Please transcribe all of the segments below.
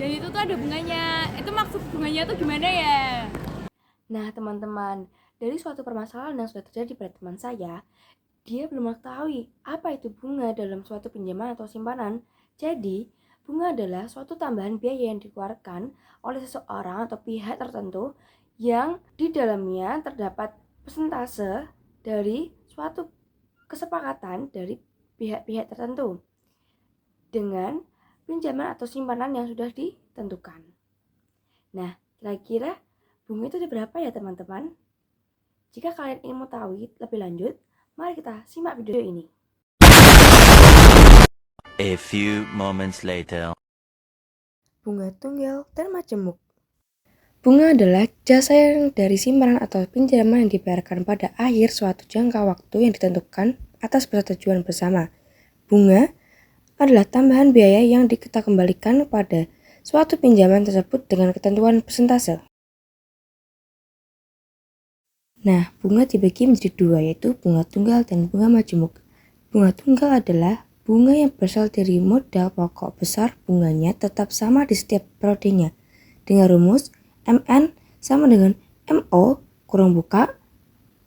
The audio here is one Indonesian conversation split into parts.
Dan itu tuh ada bunganya. Itu maksud bunganya tuh gimana ya? Nah teman-teman, dari suatu permasalahan yang sudah terjadi pada teman saya, dia belum mengetahui apa itu bunga dalam suatu pinjaman atau simpanan. Jadi, bunga adalah suatu tambahan biaya yang dikeluarkan oleh seseorang atau pihak tertentu yang di dalamnya terdapat persentase dari suatu kesepakatan dari pihak-pihak tertentu dengan pinjaman atau simpanan yang sudah ditentukan. Nah, kira-kira bunga itu berapa ya teman-teman? Jika kalian ingin mengetahui lebih lanjut, mari kita simak video ini. A few moments later. Bunga tunggal dan majemuk. Bunga adalah jasa yang dari simpanan atau pinjaman yang dibayarkan pada akhir suatu jangka waktu yang ditentukan atas persetujuan bersama. Bunga adalah tambahan biaya yang kita kembalikan pada suatu pinjaman tersebut dengan ketentuan persentase. Nah, bunga dibagi menjadi dua, yaitu bunga tunggal dan bunga majemuk. Bunga tunggal adalah bunga yang berasal dari modal pokok besar bunganya tetap sama di setiap periodenya, dengan rumus MN sama dengan MO kurang buka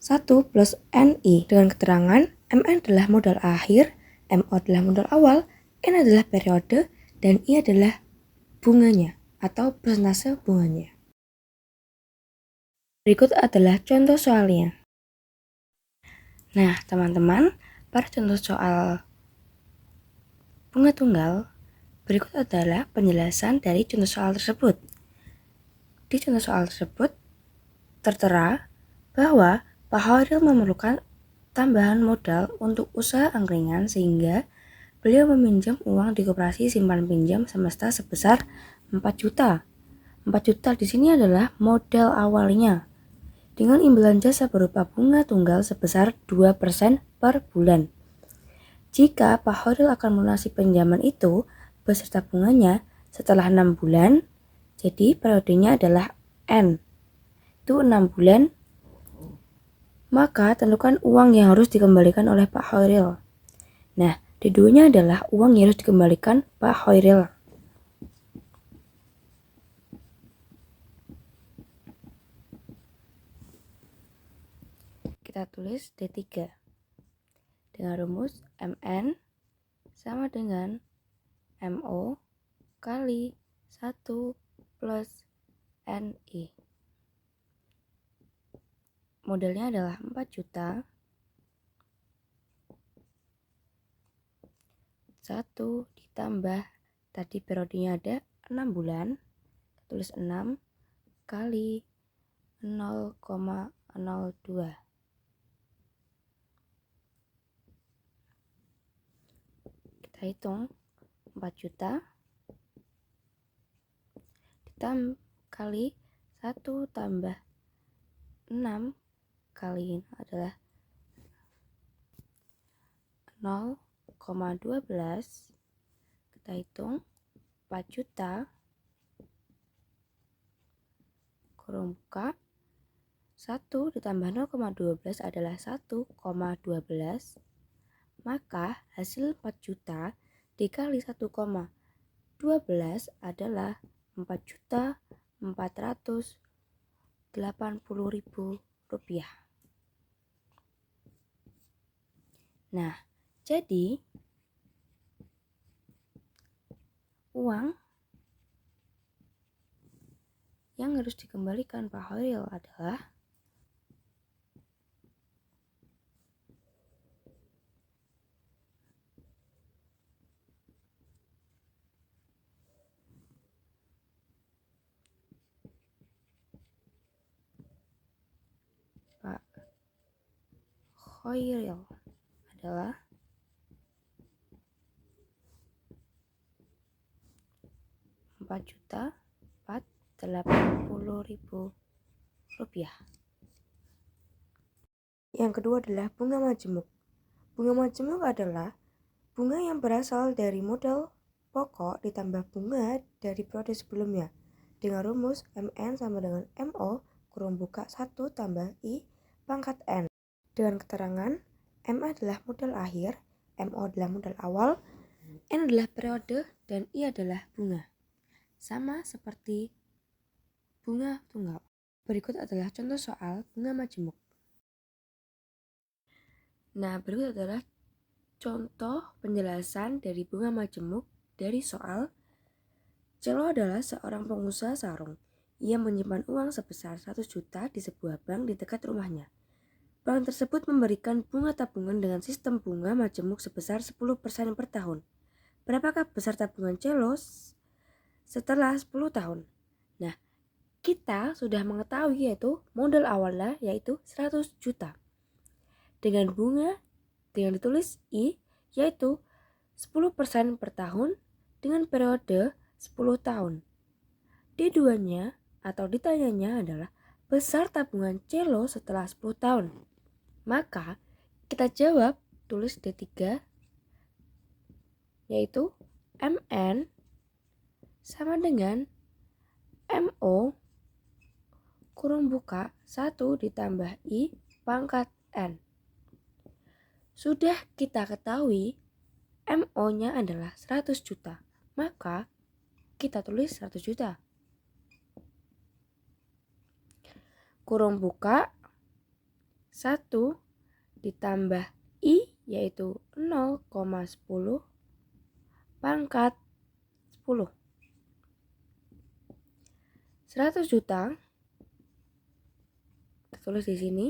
1 plus NI dengan keterangan MN adalah modal akhir, MO adalah modal awal, N adalah periode, dan I adalah bunganya atau persentase bunganya. Berikut adalah contoh soalnya. Nah, teman-teman, pada contoh soal bunga tunggal, berikut adalah penjelasan dari contoh soal tersebut. Di contoh soal tersebut, tertera bahwa Pak Khairil memerlukan tambahan modal untuk usaha angkringan sehingga beliau meminjam uang di koperasi simpan pinjam semesta sebesar 4 juta. 4 juta di sini adalah modal awalnya dengan imbalan jasa berupa bunga tunggal sebesar 2% per bulan. Jika Pak Khairil akan melunasi pinjaman itu beserta bunganya setelah 6 bulan, jadi periodenya adalah N. Itu 6 bulan, maka tentukan uang yang harus dikembalikan oleh Pak Khairil. Nah, di duanya adalah uang yang harus dikembalikan Pak Khairil. Kita tulis D3 dengan rumus MN sama dengan MO kali 1 plus NI. Modalnya adalah 4 juta. 1 ditambah tadi periodenya ada 6 bulan. Tulis 6 kali 0,02. Kita hitung 4 juta kali 1 tambah 6 kali adalah 0,12. Kita hitung 4 juta kurung buka 1 ditambah 0,12 adalah 1,12. Maka hasil 4 juta dikali 1,12 adalah 4.480.000 rupiah. Nah, jadi uang yang harus dikembalikan Pak Khairil adalah Pak Khairil adalah 4.480.000 rupiah. Yang kedua adalah bunga majemuk. Bunga majemuk adalah bunga yang berasal dari modal pokok ditambah bunga dari periode sebelumnya dengan rumus MN sama dengan MO kurung buka 1 tambah I pangkat N dengan keterangan M adalah modal akhir, MO adalah modal awal, N adalah periode, dan I adalah bunga. sama seperti bunga tunggal. Berikut adalah contoh soal bunga majemuk. Nah, berikut adalah contoh penjelasan dari bunga majemuk dari soal. Celo adalah seorang pengusaha sarung. Ia menyimpan uang sebesar 100 juta di sebuah bank di dekat rumahnya. Bank tersebut memberikan bunga tabungan dengan sistem bunga majemuk sebesar 10% per tahun. Berapakah besar tabungan Celo setelah 10 tahun? Nah, kita sudah mengetahui yaitu modal awalnya yaitu 100 juta. Dengan bunga dengan ditulis I yaitu 10% per tahun dengan periode 10 tahun. D2-nya atau ditanyanya adalah besar tabungan Celo setelah 10 tahun. Maka kita jawab tulis D3 yaitu MN sama dengan MO kurung buka 1 ditambah I pangkat N. Sudah kita ketahui MO-nya adalah 100 juta. Maka kita tulis 100 juta. Kurung buka 1 ditambah I yaitu 0,10 pangkat 10. 100 juta kita tulis di sini.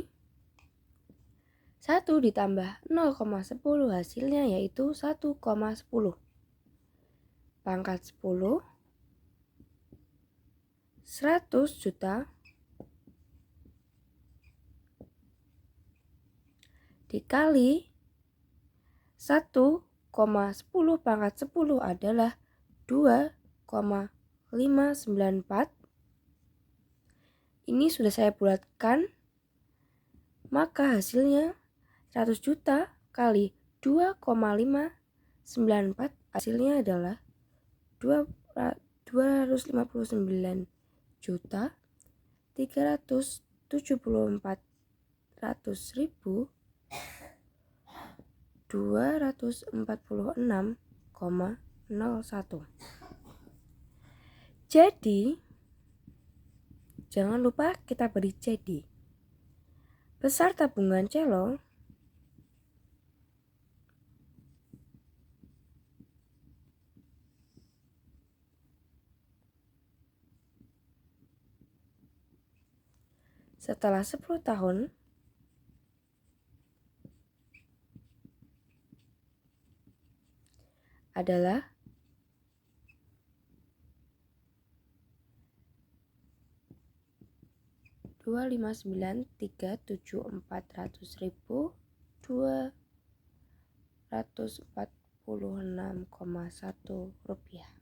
1 ditambah 0,10 hasilnya yaitu 1,10. Pangkat 10 100 juta dikali 1,10 pangkat 10 adalah 2,594. Ini sudah saya bulatkan, maka hasilnya 100 juta kali 2,594 hasilnya adalah 259 juta 374.246,01. Jadi jangan lupa kita beri CD. Besar tabungan Celo setelah 10 tahun adalah 259.374.246,1 rupiah.